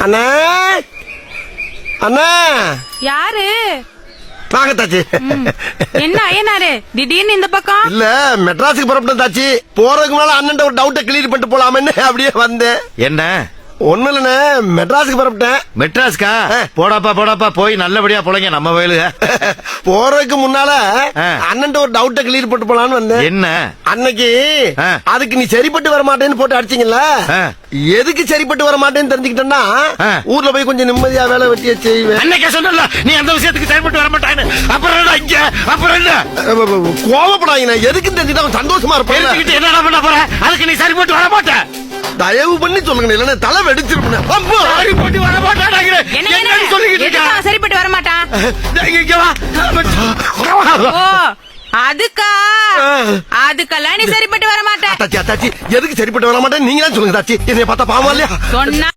அண்ணா அண்ணா யாரு? வாங்க தாச்சி. என்ன ஐயனாரு திடீர்னு இந்த பக்கம்? இல்ல மெட்ராஸுக்கு புறப்பட்டேன் தாச்சி. போறதுக்கு முன்னால அண்ணன் ஒரு டவுட்டை கிளியர் பண்ணிட்டு போலாமன்னு அப்படியே வந்தேன். என்ன? ஒண்ணு இல்லண்ணே, மெட்ராஸுக்கு புறப்பட்டேன். மெட்ராஸ்கா? போடாப்பா போய் நல்லபடியா போலங்க நம்ம வயலுக. போறதுக்கு முன்னால அண்ணன் ஒரு டவுட்டை கிளியர் பண்ணிட்டு போலான்னு வந்தேன். என்ன? அன்னைக்கு அதுக்கு நீ சரிப்பட்டு வர மாட்டேன்னு போட்டு அடிச்சீங்கல்ல, எதுக்கு சரிப்பட்டு வர மாட்டேன்னு தெரிஞ்சுக்கிட்டேன்னா ஊர்ல போய் கொஞ்சம் நிம்மதியா வேலை வெட்டிய செய்வேன். அன்னைக்கே சொன்னல நீ அந்த விஷயத்துக்கு சரிப்பட்டு வர மாட்டான்னு. அப்புறம் என்ன இங்க? அப்புறம் என்ன? கோவப்படாதீங்க, எதுக்குன்னு தெரிஞ்சுட்டா சந்தோஷமா இருப்பேன். என்ன பண்ண போற? அதுக்கு நீ சரிப்பட்டு வர மாட்ட. தயவு பண்ணி சொல்லுங்க, இல்லன்னா தலை வெடிச்சிருப்பேன். சரிப்பட்டு வர மாட்டான் சொல்லிக்கிட்டு இருக்கா? சரிப்பட்டு வர மாட்டான். இங்க வா. அதுக்கெல்லாம் நீ சரிப்பட்டு வர மாட்டேன். தாச்சி எதுக்கு சரிப்பட்டு வர மாட்டேன் நீங்க தான் சொல்லுங்க தாச்சி. என்னைய பார்த்தா பாவமா இல்லையா? சொன்னா